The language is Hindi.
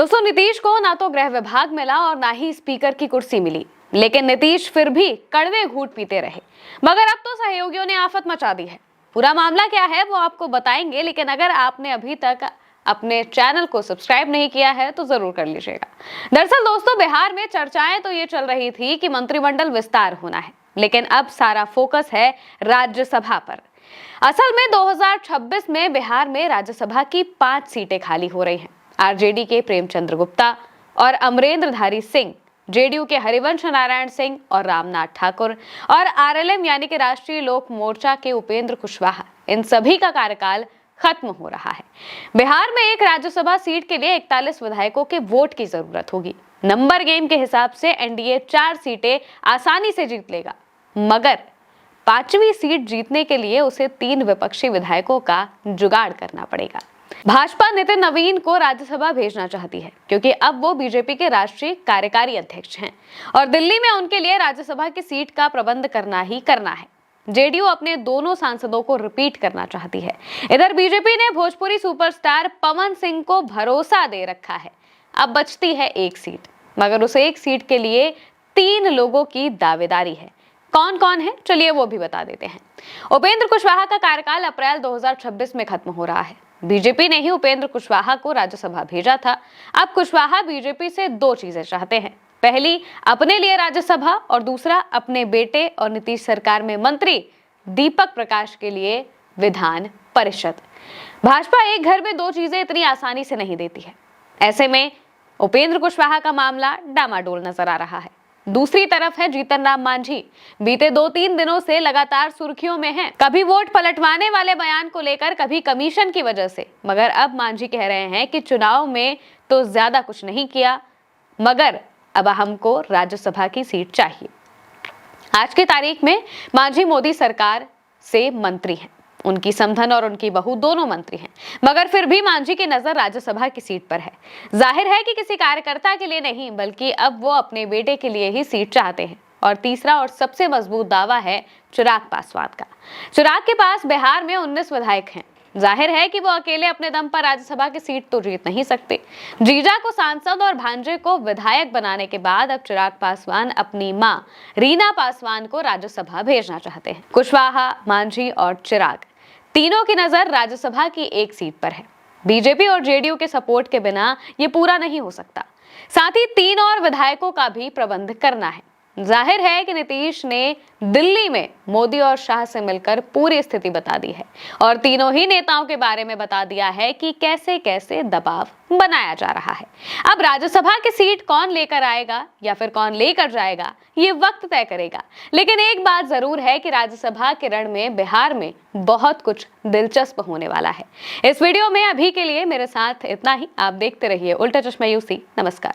दोस्तों, नीतीश को ना तो गृह विभाग मिला और ना ही स्पीकर की कुर्सी मिली, लेकिन नीतीश फिर भी कड़वे घूंट पीते रहे। मगर अब तो सहयोगियों ने आफत मचा दी है। पूरा मामला क्या है वो आपको बताएंगे, लेकिन अगर आपने अभी तक अपने चैनल को सब्सक्राइब नहीं किया है तो जरूर कर लीजिएगा। दरअसल दोस्तों, बिहार में चर्चाएं तो ये चल रही थी कि मंत्रिमंडल विस्तार होना है, लेकिन अब सारा फोकस है राज्यसभा पर। असल में 2026 में बिहार में राज्यसभा की 5 सीटें खाली हो रही हैं। आरजेडी के प्रेमचंद्र गुप्ता और अमरेंद्रधारी सिंह, जेडीयू के हरिवंश नारायण सिंह और रामनाथ ठाकुर और आरएलएम यानी कि राष्ट्रीय लोक मोर्चा के उपेंद्र कुशवाहा, इन सभी का कार्यकाल खत्म हो रहा है। बिहार में एक राज्यसभा सीट के लिए 41 विधायकों के वोट की जरूरत होगी। नंबर गेम के हिसाब से एनडीए 4 सीटें आसानी से जीत लेगा, मगर 5वीं सीट जीतने के लिए उसे 3 विपक्षी विधायकों का जुगाड़ करना पड़ेगा। भाजपा नितिन नवीन को राज्यसभा भेजना चाहती है, क्योंकि अब वो बीजेपी के राष्ट्रीय कार्यकारी अध्यक्ष हैं और दिल्ली में उनके लिए राज्यसभा की सीट का प्रबंध करना ही करना है। जेडीयू अपने दोनों सांसदों को रिपीट करना चाहती है। इधर बीजेपी ने भोजपुरी सुपरस्टार पवन सिंह को भरोसा दे रखा है। अब बचती है एक सीट, मगर उस एक सीट के लिए 3 लोगों की दावेदारी है। कौन कौन है, चलिए वो भी बता देते हैं। उपेंद्र कुशवाहा का कार्यकाल अप्रैल 2026 में खत्म हो रहा है। बीजेपी ने ही उपेंद्र कुशवाहा को राज्यसभा भेजा था। अब कुशवाहा बीजेपी से 2 चीजें चाहते हैं। पहली, अपने लिए राज्यसभा, और दूसरा, अपने बेटे और नीतीश सरकार में मंत्री दीपक प्रकाश के लिए विधान परिषद। भाजपा एक घर में 2 चीजें इतनी आसानी से नहीं देती है। ऐसे में उपेंद्र कुशवाहा का मामला डामाडोल नजर आ रहा है। दूसरी तरफ है जीतन राम मांझी। बीते 2-3 दिनों से लगातार सुर्खियों में हैं। कभी वोट पलटवाने वाले बयान को लेकर, कभी कमीशन की वजह से। मगर अब मांझी कह रहे हैं कि चुनाव में तो ज्यादा कुछ नहीं किया, मगर अब हमको राज्यसभा की सीट चाहिए। आज की तारीख में मांझी मोदी सरकार से मंत्री हैं। उनकी समधन और उनकी बहू दोनों मंत्री हैं, मगर फिर भी मांझी की नजर राज्यसभा की सीट पर है। जाहिर है कि किसी कार्यकर्ता के लिए नहीं, बल्कि अब वो अपने बेटे के लिए ही सीट चाहते हैं। और तीसरा और सबसे मजबूत दावा है चिराग पासवान का। चिराग के पास बिहार में 19 विधायक हैं। जाहिर है कि वो अकेले अपने दम पर राज्यसभा की सीट तो जीत नहीं सकते। जीजा को सांसद और भांजे को विधायक बनाने के बाद अब चिराग पासवान अपनी मां रीना पासवान को राज्यसभा भेजना चाहते हैं। कुशवाहा, मांझी और चिराग, तीनों की नजर राज्यसभा की एक सीट पर है। बीजेपी और जेडीयू के सपोर्ट के बिना ये पूरा नहीं हो सकता। साथ ही 3 और विधायकों का भी प्रबंध करना है। जाहिर है कि नीतीश ने दिल्ली में मोदी और शाह से मिलकर पूरी स्थिति बता दी है और तीनों ही नेताओं के बारे में बता दिया है कि कैसे कैसे दबाव बनाया जा रहा है। अब राज्यसभा की सीट कौन लेकर आएगा या फिर कौन लेकर जाएगा, ये वक्त तय करेगा। लेकिन एक बात जरूर है कि राज्यसभा के रण में बिहार में बहुत कुछ दिलचस्प होने वाला है। इस वीडियो में अभी के लिए मेरे साथ इतना ही। आप देखते रहिए उल्टा चश्मा यूसी। नमस्कार।